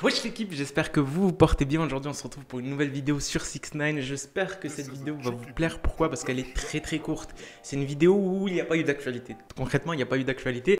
Wesh l'équipe, j'espère que vous vous portez bien. Aujourd'hui on se retrouve pour une nouvelle vidéo sur 6ix9ine. J'espère que cette vidéo va vous plaire. Pourquoi? Parce qu'elle est très courte. C'est une vidéo où il n'y a pas eu d'actualité. Concrètement il n'y a pas eu d'actualité.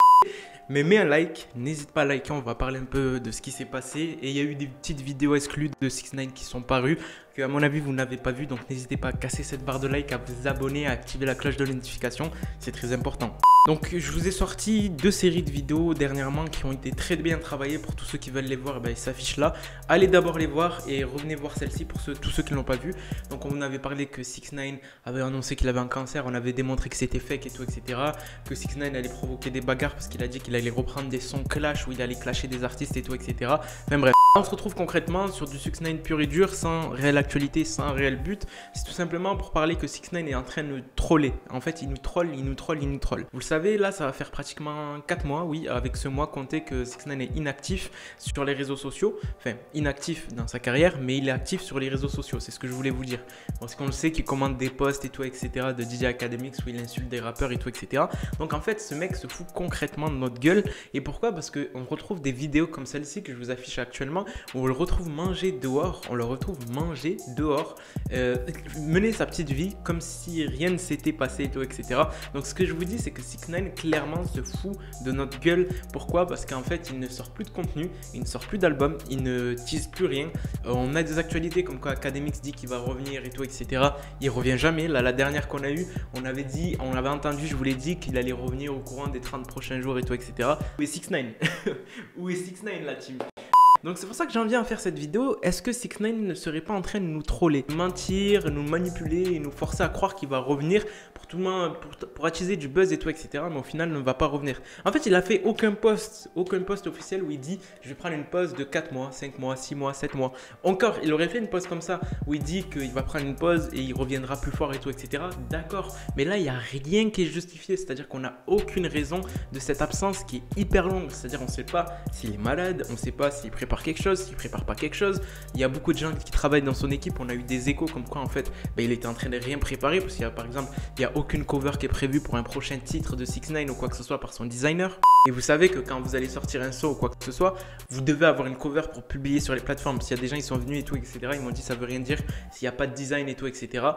Mais mets un like, n'hésite pas à liker, on va parler un peu de ce qui s'est passé. Et il y a eu des petites vidéos exclues de 6ix9ine qui sont parues, que à mon avis vous n'avez pas vu. Donc n'hésitez pas à casser cette barre de like, à vous abonner, à activer la cloche de notification, c'est très important. Donc je vous ai sorti deux séries de vidéos dernièrement qui ont été très bien travaillées. Pour tous ceux qui veulent les voir, ils s'affichent là. Allez d'abord les voir et revenez voir celle-ci pour tous ceux qui ne l'ont pas vu. Donc on avait parlé que 6ix9ine avait annoncé qu'il avait un cancer, on avait démontré que c'était fake et tout, etc. Que 6ix9ine allait provoquer des bagarres parce qu'il a dit qu'il allait reprendre des sons clash où il allait clasher des artistes et tout, etc. Enfin bref. On se retrouve concrètement sur du 6ix9ine pur et dur, sans réelle actualité, sans réel but. C'est tout simplement pour parler que 6ix9ine est en train de nous troller. En fait, il nous troll. Vous le savez, là, ça va faire pratiquement 4 mois, oui, avec ce mois, comptez que 6ix9ine est inactif sur les réseaux sociaux. Enfin, inactif dans sa carrière, mais il est actif sur les réseaux sociaux, c'est ce que je voulais vous dire. Parce qu'on le sait qu'il commande des posts et tout, etc. de DJ Academics où il insulte des rappeurs et tout, etc. Donc en fait, ce mec se fout concrètement de notre gueule. Et pourquoi? Parce qu'on retrouve des vidéos comme celle-ci que je vous affiche actuellement, où on le retrouve manger dehors, mener sa petite vie comme si rien ne s'était passé et tout, etc. Donc ce que je vous dis, c'est que 6ix9ine clairement se fout de notre gueule. Pourquoi? Parce qu'en fait, il ne sort plus de contenu, il ne sort plus d'album, il ne tease plus rien. On a des actualités comme quoi Academics dit qu'il va revenir et tout, etc. Il revient jamais. Là, la dernière qu'on a eue, on avait entendu, je vous l'ai dit, qu'il allait revenir au courant des 30 prochains jours et tout, etc. Où est 6ix9ine? Où est 6ix9ine la team? Donc c'est pour ça que j'en viens à faire cette vidéo. Est-ce que 6ix9ine ne serait pas en train de nous troller, mentir, nous manipuler et nous forcer à croire qu'il va revenir pour tout le monde, pour attiser du buzz et tout, etc. Mais au final, il ne va pas revenir. En fait, il a fait aucun post officiel où il dit je vais prendre une pause de 4 mois, 5 mois, 6 mois, 7 mois. Encore, il aurait fait une pause comme ça où il dit qu'il va prendre une pause et il reviendra plus fort et tout, etc. D'accord. Mais là, il n'y a rien qui est justifié. C'est-à-dire qu'on n'a aucune raison de cette absence qui est hyper longue. C'est-à-dire on ne sait pas s'il est malade, on ne sait pas s'il prépare quelque chose, s'il prépare pas quelque chose. Il y a beaucoup de gens qui travaillent dans son équipe. On a eu des échos comme quoi en fait il était en train de rien préparer parce qu'il y a par exemple il n'y a aucune cover qui est prévue pour un prochain titre de 6ix9ine ou quoi que ce soit par son designer. Et vous savez que quand vous allez sortir un son ou quoi que ce soit, vous devez avoir une cover pour publier sur les plateformes. S'il y a des gens qui sont venus et tout, etc. Ils m'ont dit ça veut rien dire s'il n'y a pas de design et tout, etc.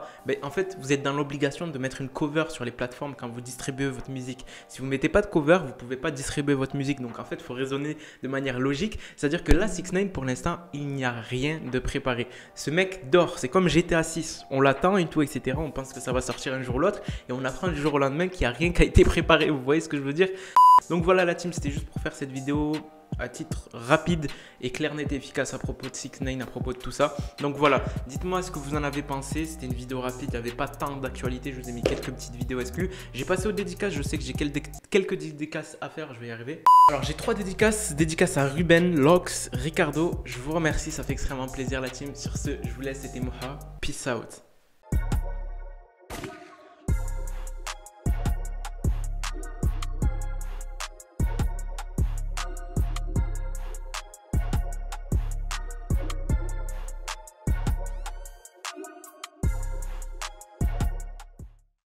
En fait vous êtes dans l'obligation de mettre une cover sur les plateformes quand vous distribuez votre musique. Si vous ne mettez pas de cover, vous ne pouvez pas distribuer votre musique. Donc en fait il faut raisonner de manière logique. C'est-à-dire que là 6ix9ine pour l'instant il n'y a rien de préparé. Ce mec dort, c'est comme GTA 6. On l'attend et tout, etc. On pense que ça va sortir un jour ou l'autre et on apprend du jour au lendemain qu'il n'y a rien qui a été préparé. Vous voyez ce que je veux dire? Donc voilà la team, c'était juste pour faire cette vidéo à titre rapide et clair, net et efficace à propos de 6ix9ine, à propos de tout ça. Donc voilà, dites-moi ce que vous en avez pensé. C'était une vidéo rapide, il n'y avait pas tant d'actualité, je vous ai mis quelques petites vidéos exclues. J'ai passé aux dédicaces, je sais que j'ai quelques dédicaces à faire, je vais y arriver. Alors j'ai 3 dédicaces à Ruben, Lox, Ricardo. Je vous remercie, ça fait extrêmement plaisir la team. Sur ce, je vous laisse, c'était Moha. Peace out.